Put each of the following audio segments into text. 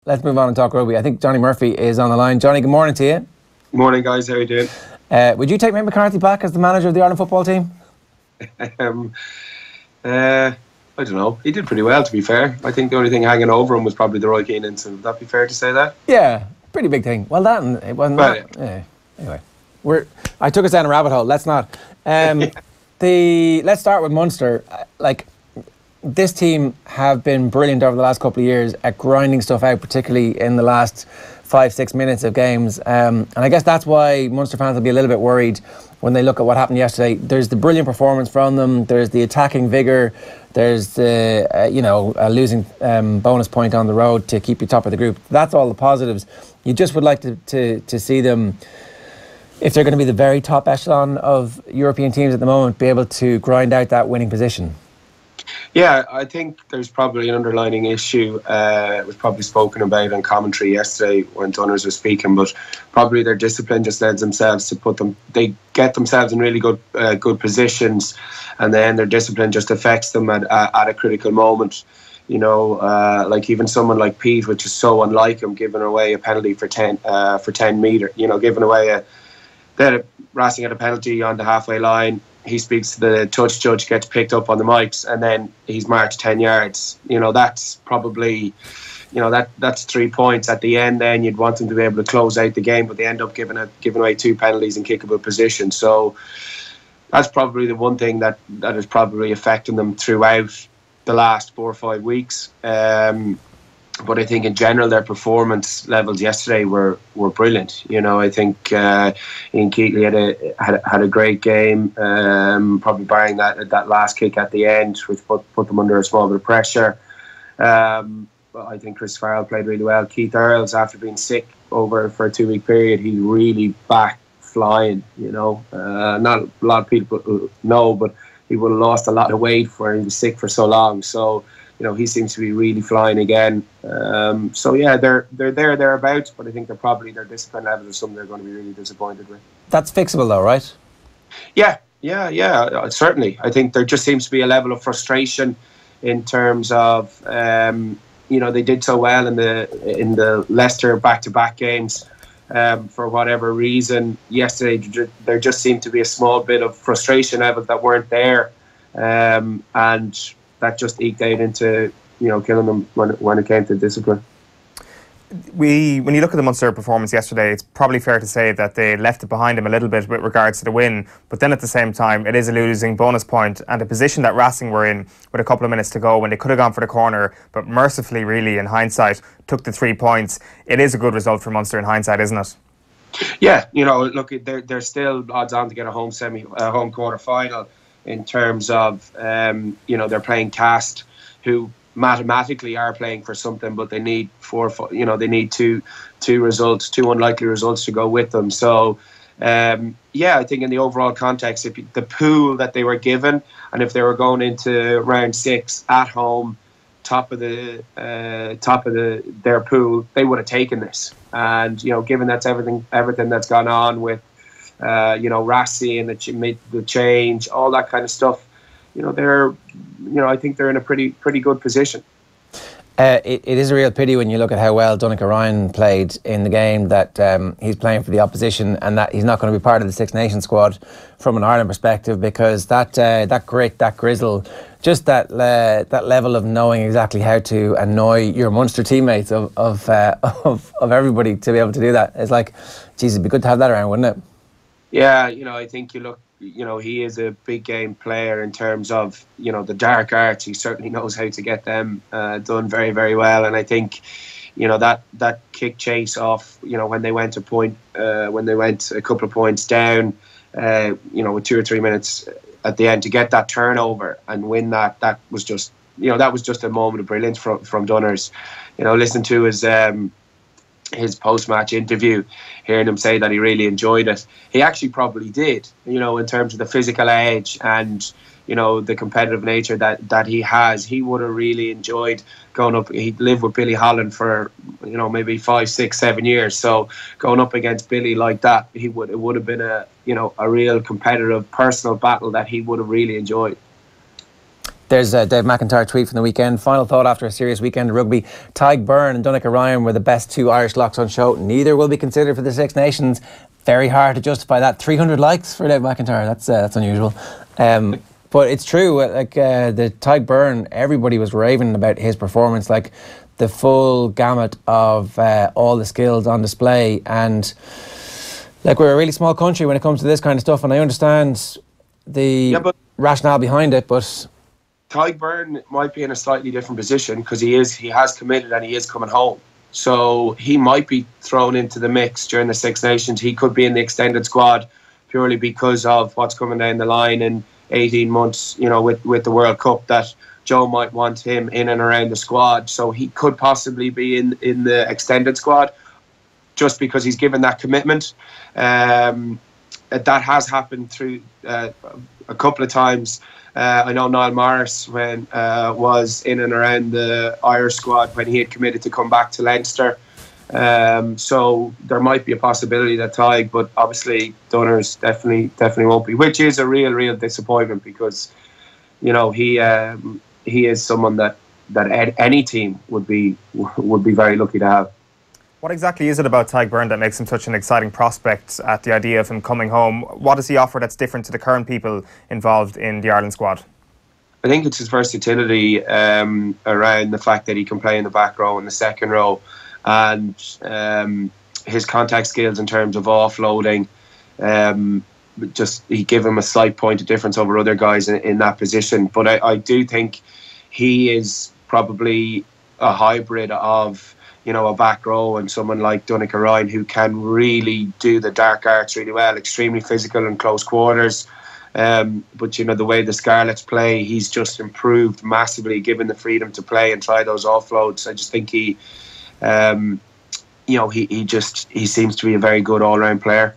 let's move on and talk rugby. I think Johne Murphy is on the line. Johnny, good morning to you. Morning, guys. How are you doing? Would you take Mick McCarthy back as the manager of the Ireland football team? I don't know. He did pretty well, to be fair. I think the only thing hanging over him was probably the Roy Keane incident. Would that be fair to say that? Yeah, pretty big thing. Well, that and it wasn't. Well, that. Yeah. Anyway, I took us down a rabbit hole. Let's not. Let's start with Munster. This team have been brilliant over the last couple of years at grinding stuff out, particularly in the last 5-6 minutes of games. And I guess that's why Munster fans will be a little bit worried when they look at what happened yesterday. There's the brilliant performance from them. There's the attacking vigour. There's the a losing bonus point on the road to keep you top of the group. That's all the positives. You just would like to see them, if they're going to be the very top echelon of European teams at the moment, be able to grind out that winning position. Yeah, I think there's probably an underlining issue. It was probably spoken about on commentary yesterday when Dunners were speaking, but probably their discipline just led themselves to they get themselves in really good positions, and then their discipline just affects them at a critical moment. Like even someone like Pete, which is so unlike him, giving away a penalty for 10 metre, giving away Racing at a penalty on the halfway line. He speaks to the touch judge, gets picked up on the mics, and then he's marched 10 yards. That's probably, that's 3 points at the end. Then you'd want them to be able to close out the game, but they end up giving away 2 penalties in kickable position. So that's probably the one thing that is probably affecting them throughout the last 4 or 5 weeks. But I think in general their performance levels yesterday were brilliant. I think Ian Keatley had a great game, probably barring that last kick at the end, which put them under a small bit of pressure. But I think Chris Farrell played really well. Keith Earls, after being sick for a 2-week period, he's really back flying. Not a lot of people know, but he would have lost a lot of weight for he was sick for so long. So he seems to be really flying again. So yeah, they're thereabouts, but I think their discipline levels are something they're going to be really disappointed with. That's fixable though, right? Yeah, certainly. I think there just seems to be a level of frustration in terms of they did so well in the Leicester back-to-back games. For whatever reason, yesterday there just seemed to be a small bit of frustration levels that weren't there, and that just eked out into killing them when it came to discipline. When you look at the Munster performance yesterday, it's probably fair to say that they left it behind them a little bit with regards to the win, but then at the same time it is a losing bonus point, and the position that Racing were in with a couple of minutes to go when they could have gone for the corner, but mercifully really in hindsight took the 3 points. It is a good result for Munster in hindsight, isn't it? Yeah, look, they're still odds on to get a home quarter final. In terms of, they're playing Cast, who mathematically are playing for something, but they need they need two unlikely results to go with them. So, I think in the overall context, if the pool that they were given, and if they were going into round 6 at home, top of their pool, they would have taken this. And given that's everything that's gone on with. Rassi and the change, all that kind of stuff. I think they're in a pretty good position. It is a real pity when you look at how well Ger and Eoin played in the game that he's playing for the opposition and that he's not going to be part of the Six Nations squad from an Ireland perspective, because that grit, that grizzle, just that level of knowing exactly how to annoy your Munster teammates of everybody to be able to do that. It's like, geez, it'd be good to have that around, wouldn't it? Yeah, I think you look, he is a big game player in terms of, the dark arts. He certainly knows how to get them done very, very well. And I think, that kick chase off, when they went a couple of points down, with 2 or 3 minutes at the end to get that turnover and win that was just, a moment of brilliance from Dunners. Listen to his post-match interview, hearing him say that he really enjoyed it. He actually probably did, in terms of the physical edge and, the competitive nature that he has. He would have really enjoyed going up. He'd lived with Billy Holland for, maybe 5, 6, 7 years. So going up against Billy like that, it would have been a real competitive personal battle that he would have really enjoyed. There's a Dave McIntyre tweet from the weekend. Final thought after a serious weekend of rugby. Tadhg Byrne and Donnacha Ryan were the best two Irish locks on show. Neither will be considered for the Six Nations. Very hard to justify that. 300 likes for Dave McIntyre. That's unusual. But it's true. The Tadhg Byrne, everybody was raving about his performance. Like the full gamut of all the skills on display. And like we're a really small country when it comes to this kind of stuff. And I understand the rationale behind it, but Tadhg Byrne might be in a slightly different position because he has committed and he is coming home. So he might be thrown into the mix during the Six Nations. He could be in the extended squad purely because of what's coming down the line in 18 months, with the World Cup, that Joe might want him in and around the squad. So he could possibly be in the extended squad just because he's given that commitment. That has happened through a couple of times. I know Niall Morris was in and around the Irish squad when he had committed to come back to Leinster. So there might be a possibility that Tadhg, but obviously Dunners definitely won't be, which is a real disappointment because he is someone that any team would be very lucky to have. What exactly is it about Tadhg Byrne that makes him such an exciting prospect at the idea of him coming home? What does he offer that's different to the current people involved in the Ireland squad? I think it's his versatility around the fact that he can play in the back row and the second row, and his contact skills in terms of offloading. He give him a slight point of difference over other guys in that position. But I do think he is probably a hybrid of a back row and someone like Donnacha Ryan who can really do the dark arts really well, extremely physical in close quarters. But the way the Scarlets play, he's just improved massively, given the freedom to play and try those offloads. I just think he seems to be a very good all-round player.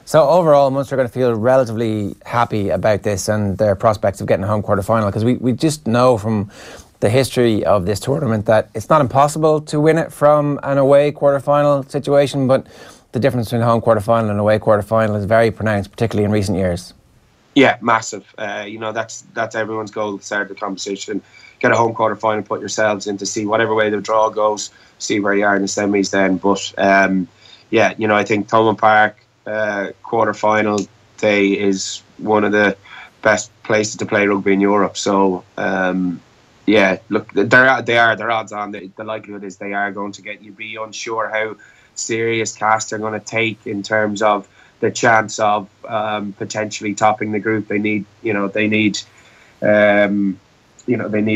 So overall, Munster are going to feel relatively happy about this and their prospects of getting a home quarter-final, because we just know from the history of this tournament that it's not impossible to win it from an away quarter-final situation, but the difference between a home quarter-final and away quarter-final is very pronounced, particularly in recent years. Yeah, massive. That's everyone's goal at the start of the competition. Get a home quarter-final, put yourselves in to see whatever way the draw goes, see where you are in the semis then. But I think Thomond Park quarter-final day is one of the best places to play rugby in Europe. So look, they're odds on. The likelihood is they are going to get. You'd be unsure how serious Cast are going to take in terms of the chance of potentially topping the group. They need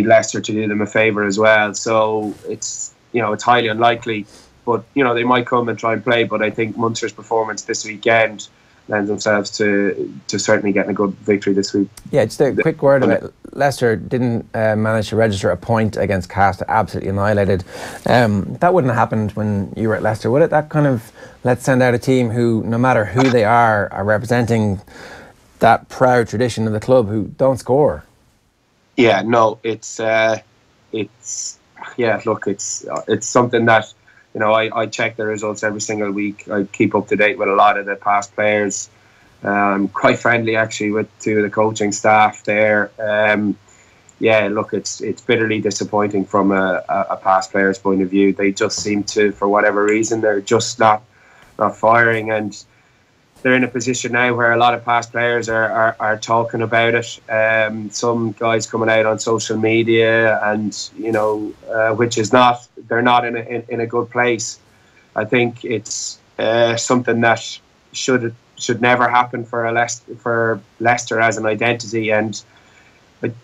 Leicester to do them a favour as well. So it's highly unlikely, but they might come and try and play. But I think Munster's performance this weekend lends themselves to certainly getting a good victory this week. Yeah, just a quick word about Leicester didn't manage to register a point against Cast, absolutely annihilated. That wouldn't have happened when you were at Leicester, would it? That kind of, let's send out a team who, no matter who they are representing that proud tradition of the club, who don't score. Yeah, no, it's something that I check the results every single week. I keep up to date with a lot of the past players. Quite friendly actually with two of the coaching staff there. It's bitterly disappointing from a past player's point of view. They just seem to, for whatever reason, they're just not firing, and they're in a position now where a lot of past players are talking about it. Some guys coming out on social media, and which is not, they're not in a good place. I think it's something that should never happen for Leicester as an identity, and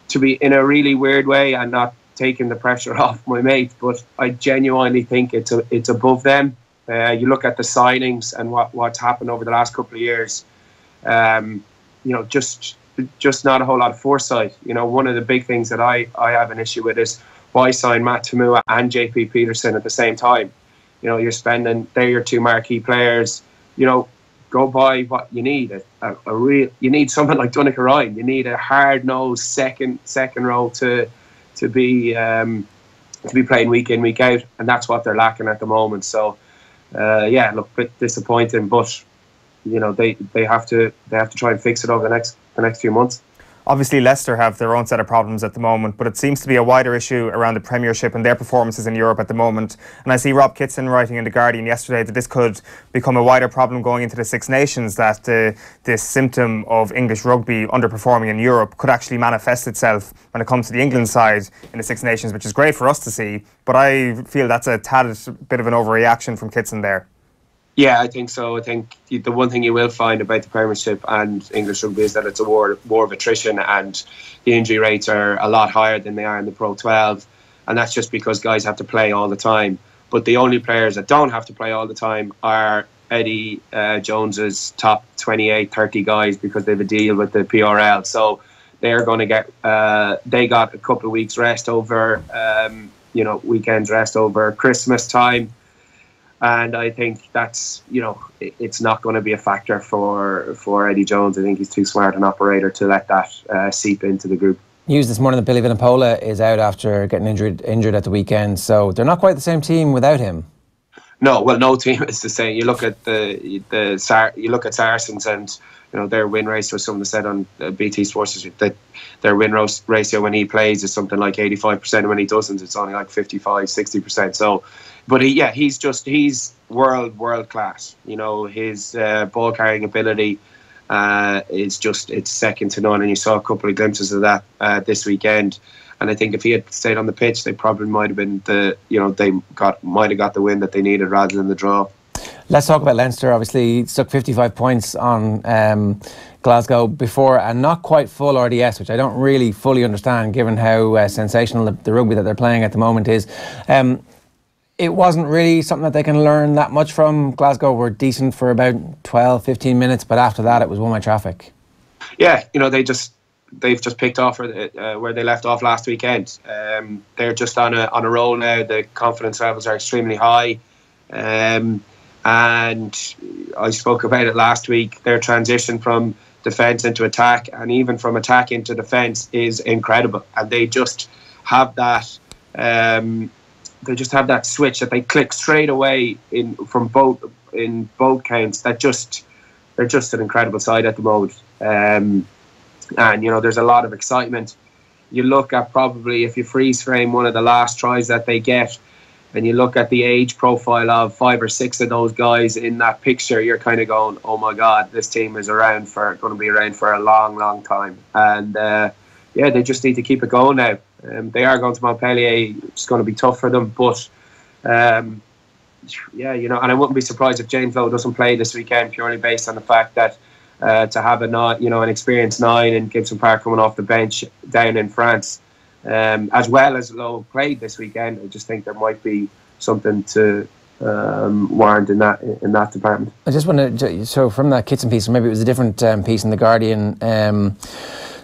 to be in a really weird way, and not taking the pressure off my mate, but I genuinely think it's above them. You look at the signings and what's happened over the last couple of years. Just not a whole lot of foresight. One of the big things that I have an issue with is why sign Matt Tamua and JP Peterson at the same time. You're spending, they're your two marquee players. Go buy what you need. You need someone like Donnacha Ryan. You need a hard-nosed second row to be playing week in, week out, and that's what they're lacking at the moment. So. A bit disappointing, but they have to try and fix it over the next few months. Obviously, Leicester have their own set of problems at the moment, but it seems to be a wider issue around the Premiership and their performances in Europe at the moment. And I see Rob Kitson writing in The Guardian yesterday that this could become a wider problem going into the Six Nations, that this symptom of English rugby underperforming in Europe could actually manifest itself when it comes to the England side in the Six Nations, which is great for us to see. But I feel that's a tad bit of an overreaction from Kitson there. Yeah, I think so. I think the one thing you will find about the Premiership and English rugby is that it's a war of attrition, and the injury rates are a lot higher than they are in the Pro 12, and that's just because guys have to play all the time. But the only players that don't have to play all the time are Eddie Jones's top 28, 30 guys, because they have a deal with the PRL. So they're going to get they got a couple of weeks rest over weekends rest over Christmas time. And I think that's, it's not going to be a factor for Eddie Jones. I think he's too smart an operator to let that seep into the group. News this morning that Billy Vanapola is out after getting injured at the weekend, so they're not quite the same team without him. No, well, no team is the same. You look at you look at Saracens, and their win ratio. Someone said on BT Sports that their win ratio when he plays is something like 85%, and when he doesn't, it's only like 55-60%. So. But he's world class. His ball carrying ability it's second to none, and you saw a couple of glimpses of that this weekend. And I think if he had stayed on the pitch, they probably might have been might have got the win that they needed rather than the draw. Let's talk about Leinster. Obviously, stuck 55 points on Glasgow before a not quite full RDS, which I don't really fully understand given how sensational the rugby that they're playing at the moment is. It wasn't really something that they can learn that much from. Glasgow were decent for about 12-15 minutes, but after that it was one-way traffic. Yeah, they've just picked off where they left off last weekend. They're just on a roll now. The confidence levels are extremely high, and I spoke about it last week. Their transition from defence into attack, and even from attack into defence, is incredible. And they just have that. They just have that switch that they click straight away in both counts. They're just an incredible side at the moment, and there's a lot of excitement. You look at probably, if you freeze frame one of the last tries that they get, and you look at the age profile of 5 or 6 of those guys in that picture, you're kind of going, oh my God, this team is going to be around for a long time. And they just need to keep it going now. They are going to Montpellier. It's going to be tough for them, but and I wouldn't be surprised if James Lowe doesn't play this weekend, purely based on the fact that to have an experienced 9 in Gibson Park coming off the bench down in France, as well as Lowe played this weekend. I just think there might be something to warrant in that department. I just want to, so from that Kitson piece, or maybe it was a different piece in The Guardian,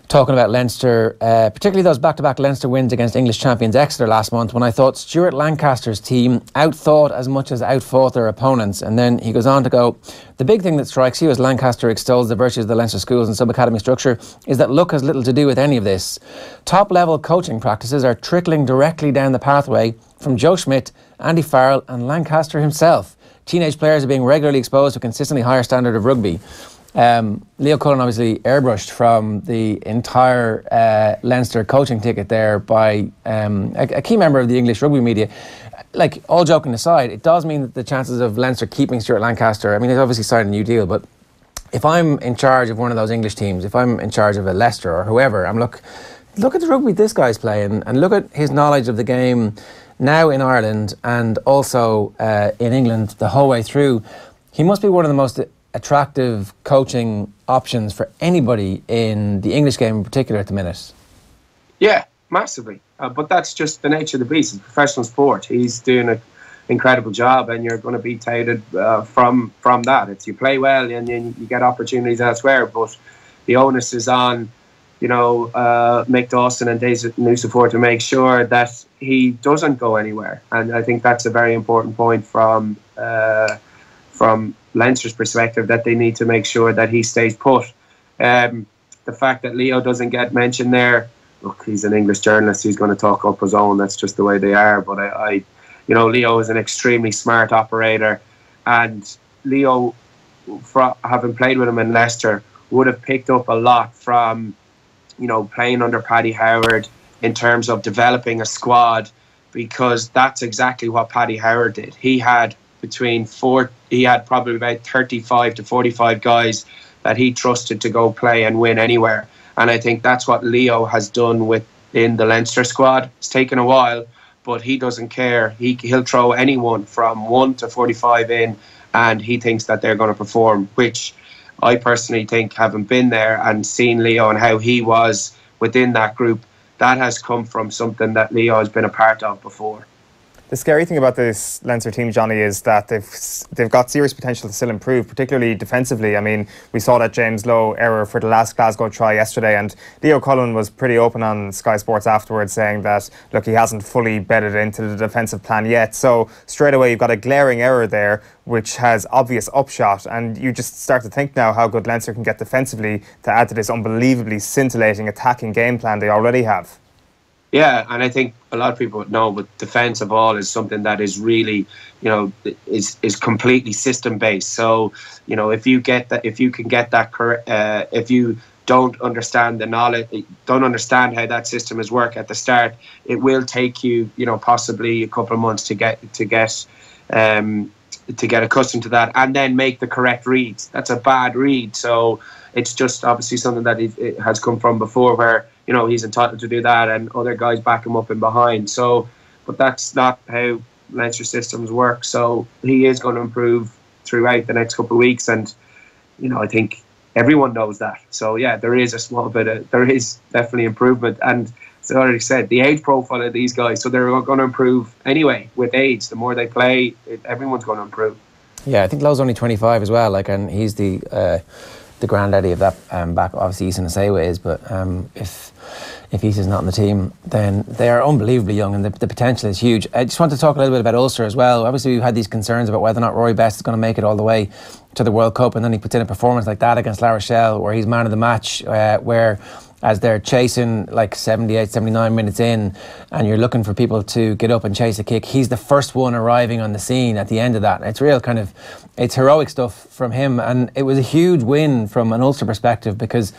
talking about Leinster, particularly those back-to-back Leinster wins against English champions Exeter last month, when I thought Stuart Lancaster's team outthought as much as outfought their opponents. And then he goes on to go, the big thing that strikes you as Lancaster extols the virtues of the Leinster schools and sub-academy structure is that luck has little to do with any of this. Top-level coaching practices are trickling directly down the pathway from Joe Schmidt, Andy Farrell and Lancaster himself. Teenage players are being regularly exposed to a consistently higher standard of rugby. Leo Cullen obviously airbrushed from the entire Leinster coaching ticket there by a key member of the English rugby media. Like, all joking aside, it does mean that the chances of Leinster keeping Stuart Lancaster, I mean, they've obviously signed a new deal, but if I'm in charge of one of those English teams, if I'm in charge of a Leicester or whoever, I'm look at the rugby this guy's playing, and look at his knowledge of the game now in Ireland and also in England the whole way through. He must be one of the most attractive coaching options for anybody in the English game in particular at the minute. Yeah, massively. But that's just the nature of the beast. It's a professional sport. He's doing an incredible job, and you're going to be touted from that. It's you play well and then you get opportunities elsewhere, but the onus is on Mick Dawson and Days Newsaford to make sure that he doesn't go anywhere. And I think that's a very important point from Leinster's perspective, that they need to make sure that he stays put. The fact that Leo doesn't get mentioned there, look, he's an English journalist, he's going to talk up his own, that's just the way they are. But Leo is an extremely smart operator, and Leo, having played with him in Leicester, would have picked up a lot from playing under Paddy Howard in terms of developing a squad, because that's exactly what Paddy Howard did. He had probably about 35 to 45 guys that he trusted to go play and win anywhere. And I think that's what Leo has done within the Leinster squad. It's taken a while, but he doesn't care. He'll throw anyone from 1 to 45 in, and he thinks that they're going to perform, which I personally think, having been there and seen Leo and how he was within that group, that has come from something that Leo has been a part of before. The scary thing about this Leinster team, Johnny, is that they've got serious potential to still improve, particularly defensively. I mean, we saw that James Lowe error for the last Glasgow try yesterday, and Leo Cullen was pretty open on Sky Sports afterwards, saying that, look, he hasn't fully bedded into the defensive plan yet. So straight away, you've got a glaring error there, which has obvious upshot, and you just start to think now how good Leinster can get defensively to add to this unbelievably scintillating attacking game plan they already have. Yeah, and I think a lot of people would know, but defence of all is something that is really, is completely system based. So, if you get that, if you can get that correct, if you don't understand the knowledge, don't understand how that system is work at the start, it will take you, possibly a couple of months to get accustomed to that, and then make the correct reads. That's a bad read. So it's just obviously something that it has come from before, where he's entitled to do that and other guys back him up in behind. So, but that's not how Leinster systems work. So he is going to improve throughout the next couple of weeks, and I think everyone knows that. So yeah, there is there is definitely improvement, and as I already said, the age profile of these guys, so they're going to improve anyway with age. The more they play, everyone's going to improve. Yeah, I think Lowe's only 25 as well, and he's the granddaddy of that back. Obviously Ethan Asewa is, but if Ethan's not in the team, then they are unbelievably young, and the potential is huge. I just want to talk a little bit about Ulster as well. Obviously we've had these concerns about whether or not Rory Best is going to make it all the way to the World Cup, and then he puts in a performance like that against La Rochelle where he's man of the match, where as they're chasing like 78, 79 minutes in, and you're looking for people to get up and chase a kick, he's the first one arriving on the scene at the end of that. It's real it's heroic stuff from him, and it was a huge win from an Ulster perspective, because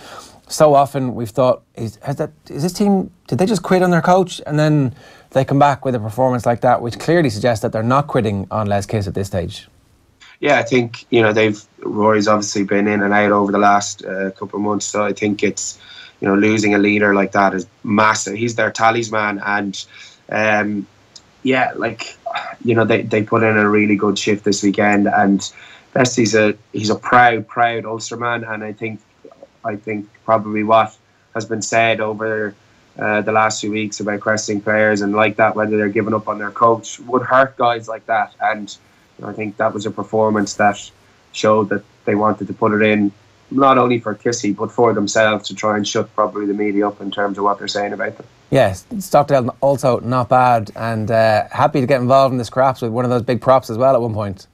so often we've thought, is this team, did they just quit on their coach and then they come back with a performance like that, which clearly suggests that they're not quitting on Les Kiss at this stage? Yeah, I think Rory's obviously been in and out over the last couple of months, so I think it's losing a leader like that is massive. He's their talisman, and they put in a really good shift this weekend, and Best, he's a proud Ulster man, and I think probably what has been said over the last few weeks about questioning players and like that, whether they're giving up on their coach, would hurt guys like that. And I think that was a performance that showed that they wanted to put it in, not only for Kissy but for themselves, to try and shut probably the media up in terms of what they're saying about them. Yes, Stockdale also not bad, and happy to get involved in the scraps with one of those big props as well at one point.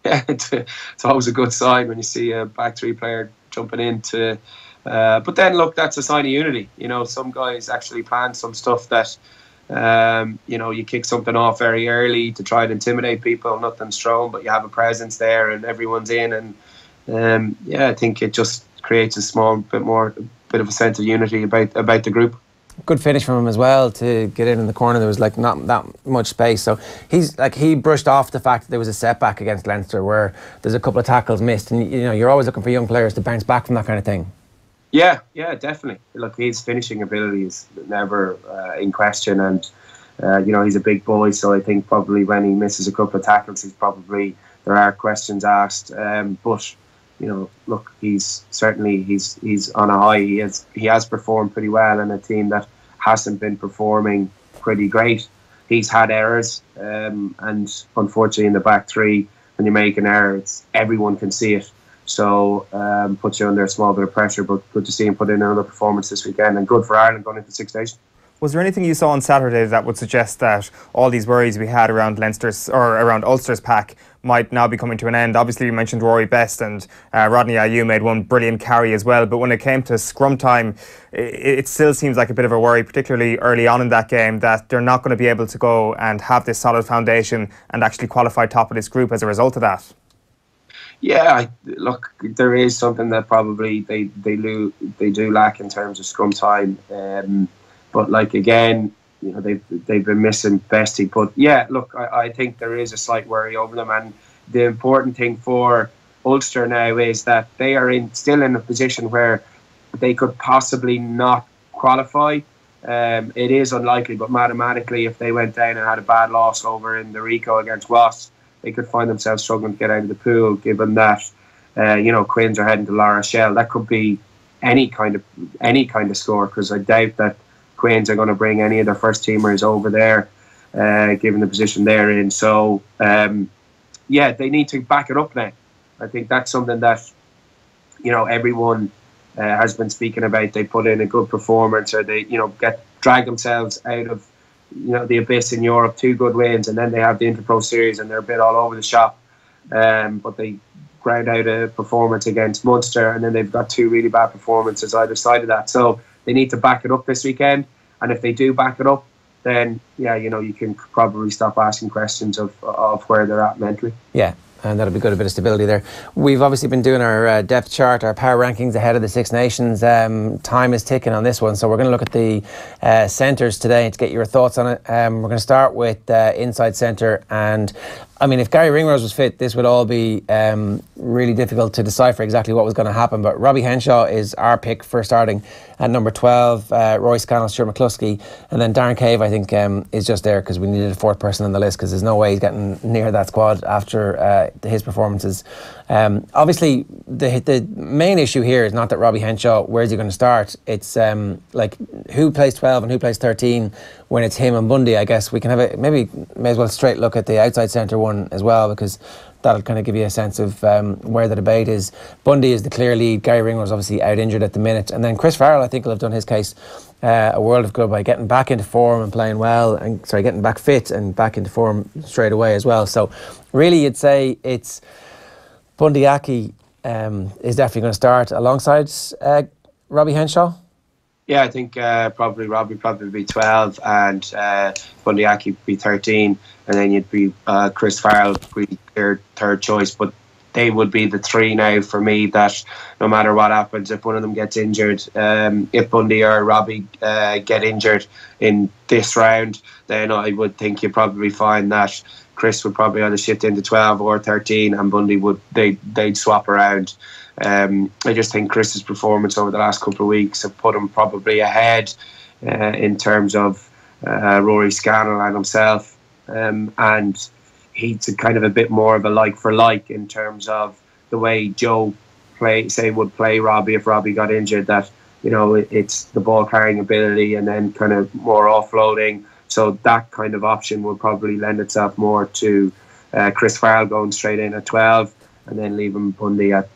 Yeah, it's always a good sign when you see a back three player jumping into. But then look, that's a sign of unity. Some guys actually plan some stuff that you kick something off very early to try and intimidate people. Nothing's thrown, but you have a presence there and everyone's in, and I think it just creates a small bit of a sense of unity about the group. Good finish from him as well to get in the corner. There was not that much space, so he brushed off the fact that there was a setback against Leinster where there's a couple of tackles missed, and you're always looking for young players to bounce back from that kind of thing. Yeah, definitely. Look, his finishing ability is never in question, and he's a big boy, so I think probably when he misses a couple of tackles, there are questions asked. But look, he's on a high. He has performed pretty well in a team that hasn't been performing pretty great. He's had errors, and unfortunately in the back three, when you make an error, everyone can see it. So puts you under a small bit of pressure, but good to see him put in another performance this weekend, and good for Ireland going into Six Nations. Was there anything you saw on Saturday that would suggest that all these worries we had around Ulster's pack might now be coming to an end? Obviously, you mentioned Rory Best, and Rodney Ayew made one brilliant carry as well. But when it came to scrum time, it still seems like a bit of a worry, particularly early on in that game, that they're not going to be able to go and have this solid foundation and actually qualify top of this group as a result of that. Yeah, look, there is something that probably they do lack in terms of scrum time. But like again, they've been missing Bestie. But yeah, look, I think there is a slight worry over them, and the important thing for Ulster now is that they are still in a position where they could possibly not qualify. It is unlikely, but mathematically, if they went down and had a bad loss over in the Rico against Wasps, they could find themselves struggling to get out of the pool, given that Quins are heading to La Rochelle. That could be any kind of score, because I doubt that Quins are going to bring any of their first teamers over there, given the position they're in. So they need to back it up now. I think that's something that everyone has been speaking about. They put in a good performance, or they drag themselves out of the abyss in Europe, 2 good wins, and then they have the Interpro series and they're a bit all over the shop. But they ground out a performance against Munster, and then they've got 2 really bad performances either side of that. So they need to back it up this weekend, and if they do back it up, then you can probably stop asking questions of where they're at mentally. Yeah. And that'll be good, a bit of stability there. We've obviously been doing our depth chart, our power rankings ahead of the Six Nations. Time is ticking on this one, so we're going to look at the centres today to get your thoughts on it. We're going to start with inside centre, and I mean, if Gary Ringrose was fit, this would all be really difficult to decipher exactly what was going to happen. But Robbie Henshaw is our pick for starting at number 12. Roy Scannell, Stuart McCluskey, and then Darren Cave, I think, is just there because we needed a 4th person on the list, because there's no way he's getting near that squad after his performances. Obviously, the main issue here is not that Robbie Henshaw, where's he going to start? It's like who plays 12 and who plays 13 when it's him and Bundy. I guess we can have may as well straight look at the outside centre one as well, because that'll kind of give you a sense of where the debate is. Bundy is the clear lead. Gary Ringrose obviously out injured at the minute, and then Chris Farrell, I think, will have done his case a world of good by getting back into form and playing well, and getting back fit and back into form straight away as well. So really, you'd say it's Bundy Aki is definitely going to start alongside Robbie Henshaw. Yeah, I think probably Robbie be 12 and Bundy Aki be 13, and then you'd be Chris Farrell be their 3rd choice. But they would be the 3 now for me, that no matter what happens, if one of them gets injured, if Bundy or Robbie get injured in this round, then I would think you'd probably find that Chris would probably either shift into 12 or 13, and Bundy they'd swap around. I just think Chris's performance over the last couple of weeks have put him probably ahead in terms of Rory Scannell and himself, and he's kind of a bit more of a like for like in terms of the way Joe would play Robbie if Robbie got injured. That it's the ball carrying ability and then kind of more offloading. So that kind of option would probably lend itself more to Chris Farrell going straight in at 12. And then leaving Bundy at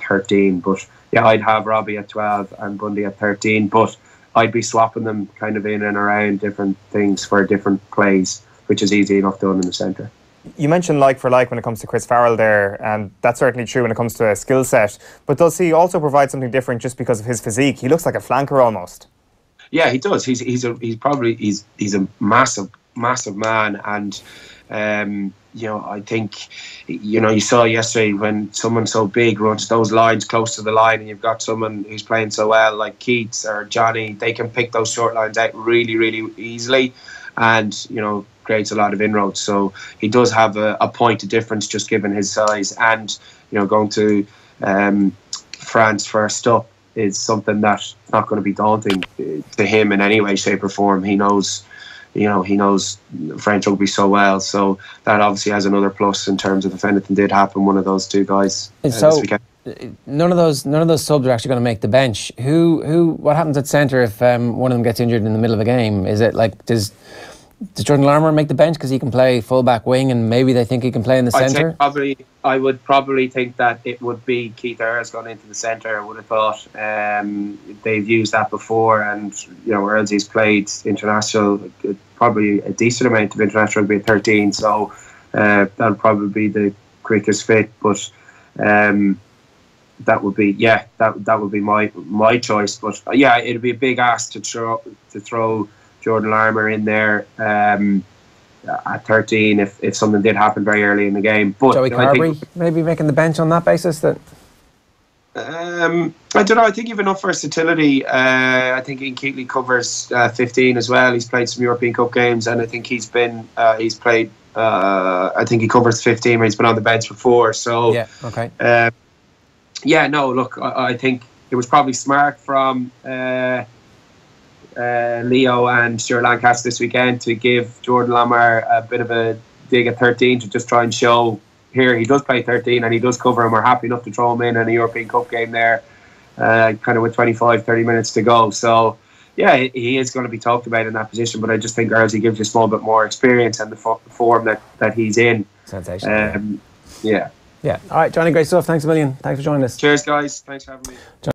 13. But yeah, I'd have Robbie at 12 and Bundy at 13. But I'd be swapping them kind of in and around different things for different plays, which is easy enough done in the centre. You mentioned like for like when it comes to Chris Farrell there, and that's certainly true when it comes to a skill set. But does he also provide something different just because of his physique? He looks like a flanker almost. Yeah, he does. He's a massive man, and I think you saw yesterday when someone so big runs those lines close to the line, and you've got someone who's playing so well like Keats or Johnny, they can pick those short lines out really, really easily, and creates a lot of inroads. So he does have a point of difference just given his size, and going to France first up is something that's not going to be daunting to him in any way, shape or form. He knows French rugby so well, so that obviously has another plus in terms of if anything did happen, one of those 2 guys. So none of those subs are actually going to make the bench. What happens at centre if one of them gets injured in the middle of a game? Is it like does Jordan Larmour make the bench because he can play full-back wing and maybe they think he can play in the centre? I would probably think that it would be Keith Earls gone into the centre. I would have thought they've used that before, and Earls he's played international, probably a decent amount of international rugby at 13, so that'll probably be the quickest fit. But that would be my choice. But yeah, it'd be a big ask to throw Jordan Larmour in there. at 13 if something did happen very early in the game. But Joey Carberry maybe making the bench on that basis. That I don't know. I think you've enough versatility. I think Ian Keatley covers 15 as well. He's played some European Cup games, and I think he's played. I think he covers 15 when he's been on the bench before. So yeah, okay. No, look, I think it was probably smart from Leo and Stuart Lancaster this weekend to give Jordan Lamar a bit of a dig at 13 to just try and show here he does play 13 and he does cover, and we're happy enough to throw him in a European Cup game there, kind of with 25-30 minutes to go. So yeah, he is going to be talked about in that position, but I just think Earlsey gives you a small bit more experience and the form that he's in. Sensational. Yeah. All right, Johnny, great stuff. Thanks a million. Thanks for joining us. Cheers, guys. Thanks for having me.